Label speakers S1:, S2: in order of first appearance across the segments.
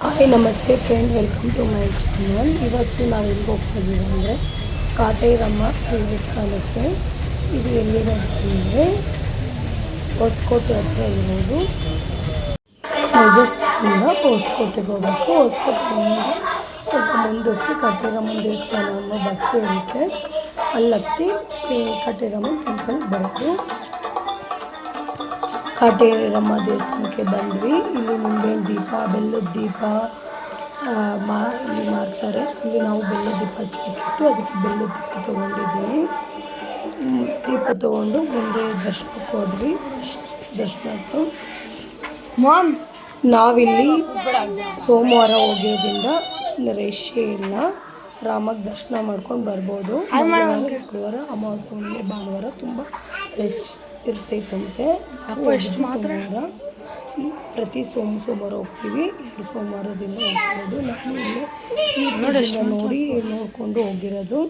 S1: Hi ನಮಸ್ತೆ friend, welcome to my channel. ಇವತ್ತು ನಾವು ಎಲ್ಲಿಗೆ ಹೋಗ್ತಾ ಇದ್ದೀವಿ ಅಂದರೆ ಕಾಟೇರಮ್ಮ ದೇವಸ್ಥಾನಕ್ಕೆ. ಇದು ಎಲ್ಲಿರೋದು ಅಂದರೆ ಹೊಸಕೋಟೆ ಹತ್ರ ಇರೋದು. ಮೆಜೆಸ್ಟಿಕ್ಕಿಂದ ಹೊಸಕೋಟೆಗೆ ಹೋಗಬೇಕು. ಹೊಸಕೋಟೆಯಿಂದ ಸ್ವಲ್ಪ ಮುಂದಕ್ಕೆ ಕಾಟೇರಮ್ಮನ ದೇವಸ್ಥಾನ ಅನ್ನೋ ಬಸ್ ಇರುತ್ತೆ. ಅಲ್ಲತ್ತಿ ಕಾಟೇರಮ್ಮನ ಟೆಂಪಲ್ ಬರೋದು. ಕಾಟೇರಮ್ಮ ದೇವಸ್ಥಾನಕ್ಕೆ ಬಂದ್ವಿ. ಇಲ್ಲಿ ನಿಂಬೆಹಣ್ಣು ದೀಪ, ಬೆಲ್ಲದ ದೀಪ ಇಲ್ಲಿ ಮಾರ್ತಾರೆ. ಇಲ್ಲಿ ನಾವು ಬೆಲ್ಲದ ದೀಪ ಹಚ್ಚಬೇಕಿತ್ತು, ಅದಕ್ಕೆ ಬೆಲ್ಲದ ದೀಪ ತೊಗೊಂಡಿದ್ದೀನಿ. ದೀಪ ತೊಗೊಂಡು ಮುಂದೆ ದರ್ಶನಕ್ಕೆ ಹೋದ್ವಿ. ದರ್ಶನಕ್ಕೆ ನಾವಿಲ್ಲಿ ಸೋಮವಾರ ಹೋಗೋದ್ರಿಂದ ರಶ್ಶೇ ಇಲ್ಲ, ಆರಾಮಾಗಿ ದರ್ಶನ ಮಾಡ್ಕೊಂಡು ಬರ್ಬೋದು. ಶುಕ್ರವಾರ, ಅಮಾವಾಸ್ಯೆ, ಹುಣ್ಣಿಮೆ, ಭಾನುವಾರ ತುಂಬ ರಶ್ ಇರ್ತೈತಂತೆ. ಸೋಮವಾರ ಪ್ರತಿ ಸೋಮವಾರ ಹೋಗ್ತೀವಿ. 2 ಸೋಮವಾರದಿಂದ ಹೋಗ್ತಿರೋದು. ನಾನು ಇಲ್ಲೇ ನೋಡಿ ನೋಡಿಕೊಂಡು ಹೋಗಿರೋದು.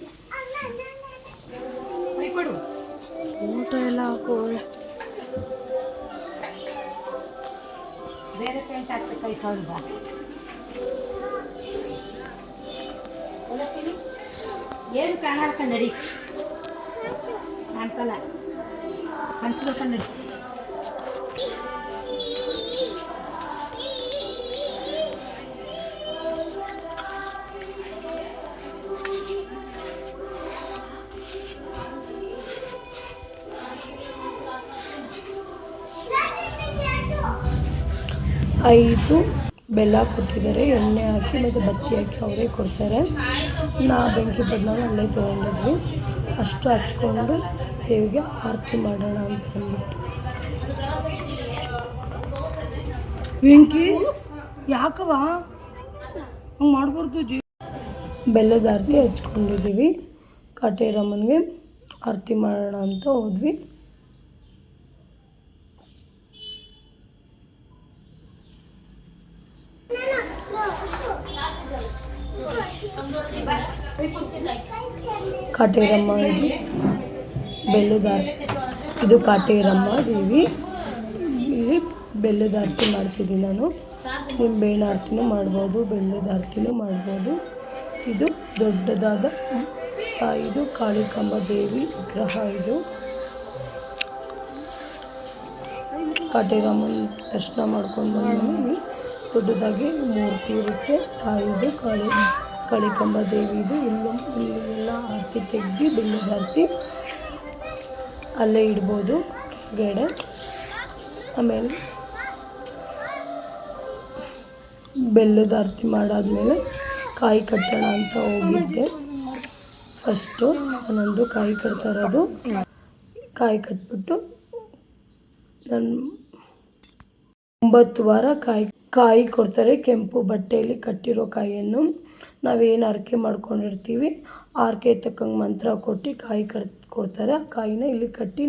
S1: ಊಟ ಎಲ್ಲ ಹಾಕೋಳೆ.
S2: ಬೇರೆ ಪೇಂಟ್ ಹಾಕ್ಬೇಕಾಯ್ತು. ಏನು ಕಾಣಾಕ ನಡಿ, ಕಾಣಿಸಲ್ಲ, ಕಾಣಿಸ್ಬೇಕ ನಡಿ.
S1: ಐದು ಬೆಲ್ಲ ಕೊಟ್ಟಿದ್ದಾರೆ, ಎಣ್ಣೆ ಹಾಕಿ ಮತ್ತು ಬತ್ತಿ ಹಾಕಿ ಅವರೇ ಕೊಡ್ತಾರೆ. ಬೆಂಕಿ ಬದಲಾಗ ಅಲ್ಲೇ ತೊಗೊಂಡಿದ್ವಿ. ಅಷ್ಟು ಹಚ್ಕೊಂಡು ದೇವಿಗೆ ಆರತಿ ಮಾಡೋಣ ಅಂತ ಅಂದ್ಬಿಟ್ಟು.
S3: ಬೆಂಕಿ ಯಾಕವ ಹಂಗೆ ಮಾಡ್ಬಾರ್ದು
S1: ಬೆಲ್ಲದ ಆರತಿ ಹಚ್ಕೊಂಡಿದ್ದೀವಿ. ಕಾಟೇರಮ್ಮನಿಗೆ ಆರತಿ ಮಾಡೋಣ ಅಂತ ಹೋದ್ವಿ. ಕಾಟೇರಮ್ಮ ಇದು ಬೆಲ್ಲದ ಆರತಿ, ಇದು ಕಾಟೇರಮ್ಮ ದೇವಿ. ಇಲ್ಲಿ ಬೆಲ್ಲದ ಆರತಿ ಮಾಡ್ತಿದ್ದೀನಿ ನಾನು. ನಿಂಬೆಹಣ್ಣು ಆರತಿನೂ ಮಾಡ್ಬೋದು, ಬೆಲ್ಲದ ಆರತಿನೂ ಮಾಡ್ಬೋದು. ಇದು ದೊಡ್ಡದಾದ ಇದು ಕಾಳಿಕಾಂಬ ದೇವಿ ವಿಗ್ರಹ. ಇದು ಕಾಟೇರಮ್ಮನ ದರ್ಶನ ಮಾಡ್ಕೊಂಡು ಬಂದು ದೊಡ್ಡದಾಗಿ ಮೂರ್ತಿ ಇರುತ್ತೆ. ತಾಯಿದು ಕಾಳಿಕಾಂಬ ದೇವಿದು. ಇಲ್ಲೆಲ್ಲ ಆರತಿ ತೆಗ್ದು ಬೆಲ್ಲದ ಆರತಿ ಅಲ್ಲೇ ಇಡ್ಬೋದು ಕೆಳಗಡೆ. ಆಮೇಲೆ ಬೆಲ್ಲದ ಆರತಿ ಮಾಡಾದ್ಮೇಲೆ ಕಾಯಿ ಕಟ್ಟೋಣ ಅಂತ ಹೋಗಿದ್ದೆ. ಫಸ್ಟು ನಾನೊಂದು ಕಾಯಿ ಕಟ್ತಾ ಇರೋದು. ಕಾಯಿ ಕಟ್ಬಿಟ್ಟು ನಾನು 9 ವಾರ ಕಾಯಿ ಕೊಡ್ತಾರೆ. ಕೆಂಪು ಬಟ್ಟೆಯಲ್ಲಿ ಕಟ್ಟಿರೋ ಕಾಯಿಯನ್ನು ನಾವೇನು ಹರಕೆ ಮಾಡ್ಕೊಂಡಿರ್ತೀವಿ, ಹರಕೆ ತಕ್ಕಂಗೆ ಮಂತ್ರ ಕೊಟ್ಟು ಕಾಯಿ ಕೊಡ್ತಾರೆ. ಆ ಕಾಯಿನ ಇಲ್ಲಿ ಕಟ್ಟಿ